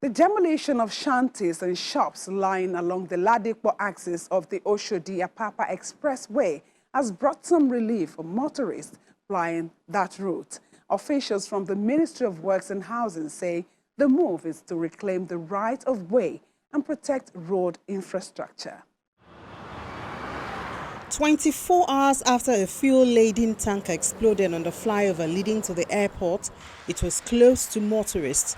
The demolition of shanties and shops lying along the Ladipo axis of the Oshodi-Apapa Expressway has brought some relief for motorists plying that route. Officials from the Ministry of Works and Housing say the move is to reclaim the right of way and protect road infrastructure. 24 hours after a fuel-laden tanker exploded on the flyover leading to the airport, it was closed to motorists.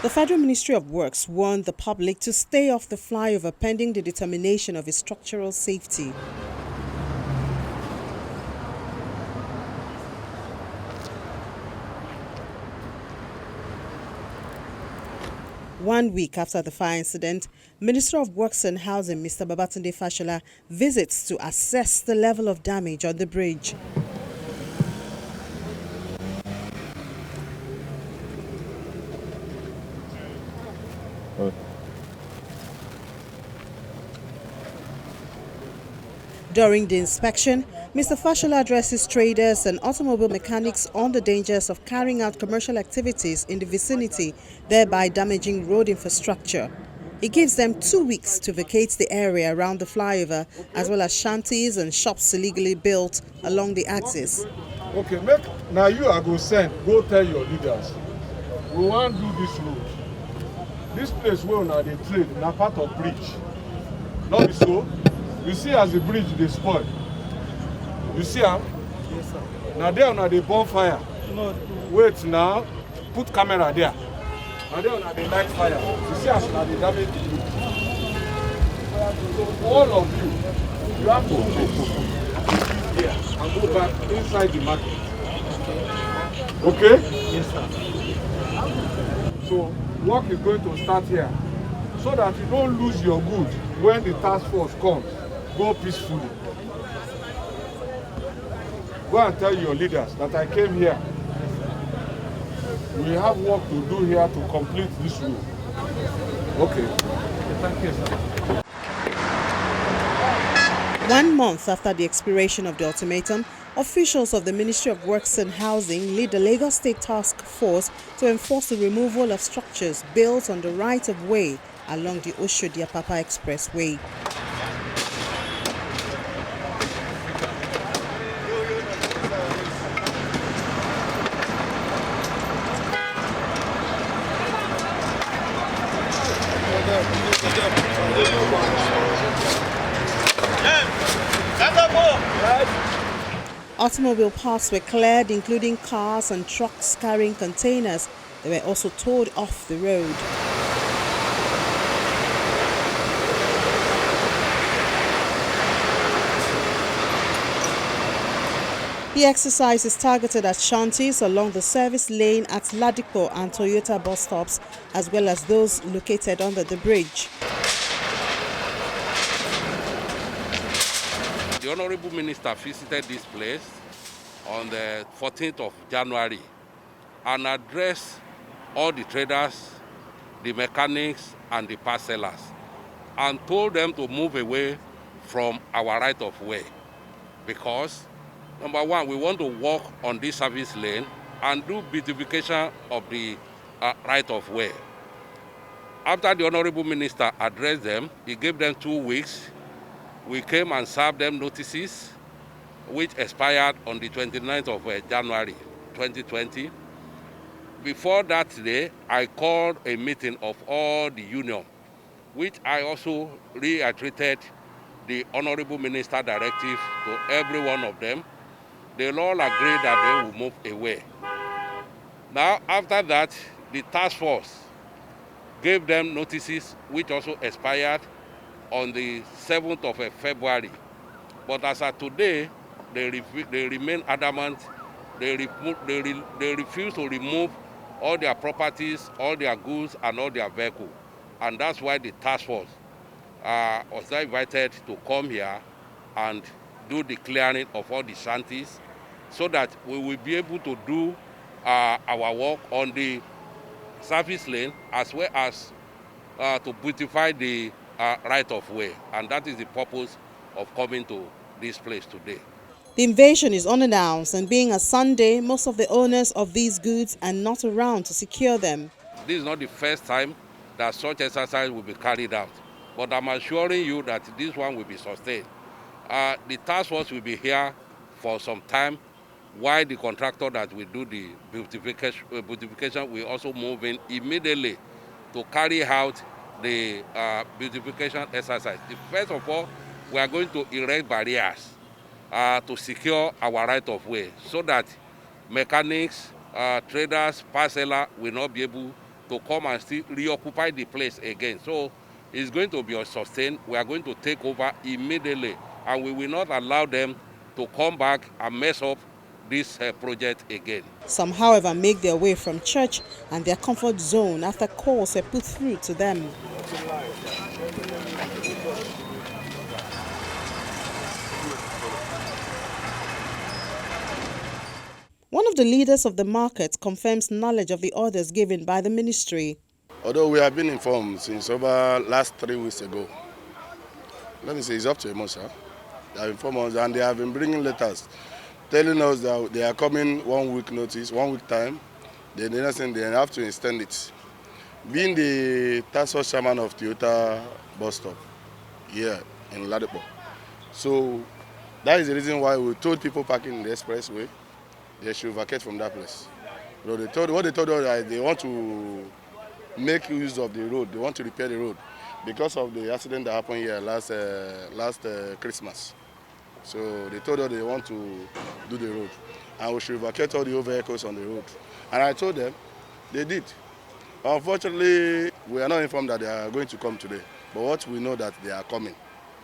The Federal Ministry of Works warned the public to stay off the flyover pending the determination of its structural safety. One week after the fire incident, Minister of Works and Housing, Mr. Babatunde Fashola, visits to assess the level of damage on the bridge. During the inspection, Mr. Fashola addresses traders and automobile mechanics on the dangers of carrying out commercial activities in the vicinity, thereby damaging road infrastructure. He gives them 2 weeks to vacate the area around the flyover, as well as shanties and shops illegally built along the axis. Okay, now you are going to send, go tell your leaders, we want to do this road. This place where now they trade, now part of bridge. Not be so. You see as the bridge they spoil. You see how? Yes, sir. Now there now they bonfire. No. Wait now, put camera there. Now there now they light fire. You see as now they damage the bridge. So all of you have to leave here and go back inside the market. Okay? Yes, sir. So work is going to start here so that you don't lose your goods when the task force comes. Go peacefully. Go and tell your leaders that I came here. We have work to do here to complete this road. Okay. Thank you, sir. 1 month after the expiration of the ultimatum, officials of the Ministry of Works and Housing lead the Lagos State Task Force to enforce the removal of structures built on the right-of-way along the Oshodi-Apapa Expressway. Automobile parts were cleared, including cars and trucks carrying containers. They were also towed off the road. The exercise is targeted at shanties along the service lane at Ladipo and Toyota bus stops, as well as those located under the bridge. The Honorable Minister visited this place on the 14th of January and addressed all the traders, the mechanics and the parcellers and told them to move away from our right of way because, number one, we want to walk on this service lane and do beautification of the right of way. After the Honorable Minister addressed them, he gave them 2 weeks. We came and served them notices, which expired on the 29th of January 2020. Before that day, I called a meeting of all the union, which I also reiterated the Honorable Minister directive to every one of them. They all agreed that they will move away. Now, after that, the task force gave them notices, which also expired on the 7th of February. But as of today, they remain adamant. They refuse to remove all their properties, all their goods, and all their vehicles. And that's why the task force was invited to come here and do the clearing of all the shanties so that we will be able to do our work on the service lane as well as to beautify the right of way, and that is the purpose of coming to this place today. The invasion is unannounced, and being a Sunday, most of the owners of these goods are not around to secure them. This is not the first time that such exercise will be carried out, but I'm assuring you that this one will be sustained. The task force will be here for some time, while the contractor that will do the beautification will also move in immediately to carry out the beautification exercise. First of all, we are going to erect barriers to secure our right of way so that mechanics, traders, parceller will not be able to come and still reoccupy the place again. So it's going to be sustained. We are going to take over immediately, and we will not allow them to come back and mess up this project again. Some, however, make their way from church and their comfort zone after calls were put through to them. One of the leaders of the market confirms knowledge of the orders given by the ministry. Although we have been informed since over last 3 weeks ago, let me say it's up to a month, sir. They have informed us and they have been bringing letters telling us that they are coming 1 week notice, 1 week time. Then the next thing they have to extend it. Being the task force chairman of Toyota bus stop here in Ladipo. So that is the reason why we told people parking in the expressway they should vacate from that place. So what they told us is they want to make use of the road. They want to repair the road because of the accident that happened here last Christmas. So they told us they want to do the road, and we should vacate all the old vehicles on the road. And I told them, they did. Unfortunately, we are not informed that they are going to come today, but what we know that they are coming.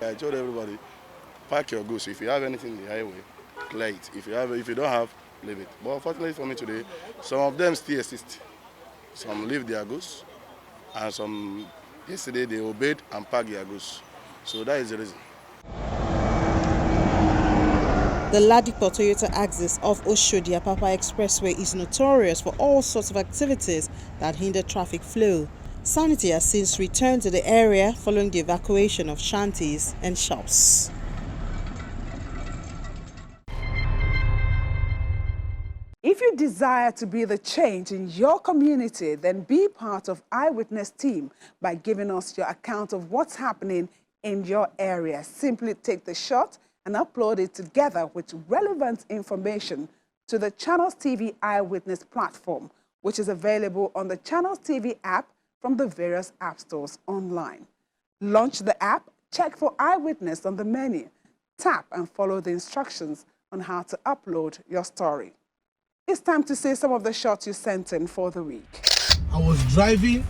I told everybody, pack your goods. If you have anything in the highway, clear it. If you don't have, leave it. But unfortunately for me today, some of them still exist. Some leave their goods, and some yesterday they obeyed and packed their goods. So that is the reason. The Ladipo Toyota axis of Oshodi-Apapa Expressway is notorious for all sorts of activities that hinder traffic flow. Sanity has since returned to the area following the evacuation of shanties and shops. If you desire to be the change in your community, then be part of Eyewitness team by giving us your account of what's happening in your area. Simply take the shot and upload it together with relevant information to the Channels TV Eyewitness platform, which is available on the Channels TV app from the various app stores online. Launch the app, check for Eyewitness on the menu, tap and follow the instructions on how to upload your story. It's time to see some of the shots you sent in for the week. I was driving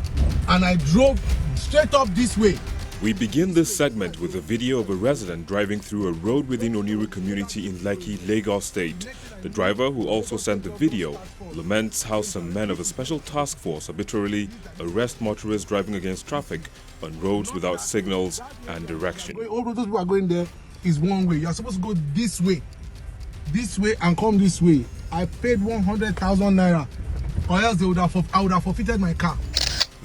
and I drove straight up this way. We begin this segment with a video of a resident driving through a road within Oniru community in Lekki, Lagos State. The driver, who also sent the video, laments how some men of a special task force arbitrarily arrest motorists driving against traffic on roads without signals and direction. All those people are going there is one way. You're supposed to go this way and come this way. I paid 100,000 naira, or else I would have forfeited my car.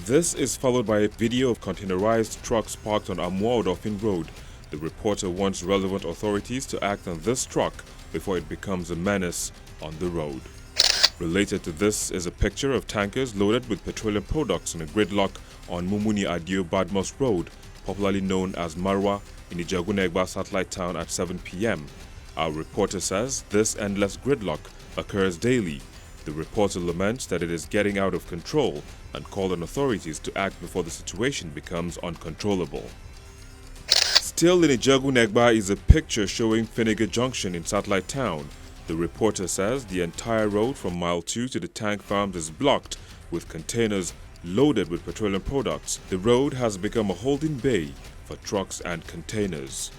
This is followed by a video of containerized trucks parked on Amuaodofin Road. The reporter wants relevant authorities to act on this truck before it becomes a menace on the road. Related to this is a picture of tankers loaded with petroleum products in a gridlock on Mumuni Adio Badmos Road, popularly known as Marwa, in the Jagunegba satellite town at 7 p.m. Our reporter says this endless gridlock occurs daily. The reporter laments that it is getting out of control and called on authorities to act before the situation becomes uncontrollable. Still in Ijagunegba is a picture showing Finnegan Junction in Satellite Town. The reporter says the entire road from Mile 2 to the tank farms is blocked with containers loaded with petroleum products. The road has become a holding bay for trucks and containers.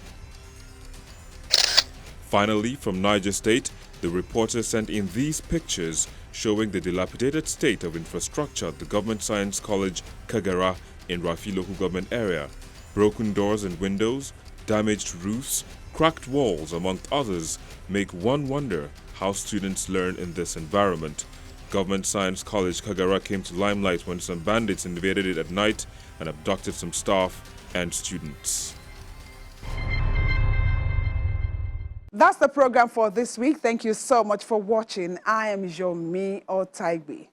Finally, from Niger State, the reporter sent in these pictures showing the dilapidated state of infrastructure at the Government Science College Kagara in Rafi local government area. Broken doors and windows, damaged roofs, cracked walls, amongst others, make one wonder how students learn in this environment. Government Science College Kagara came to limelight when some bandits invaded it at night and abducted some staff and students. That's the program for this week. Thank you so much for watching. I am Yomi Otaigbe.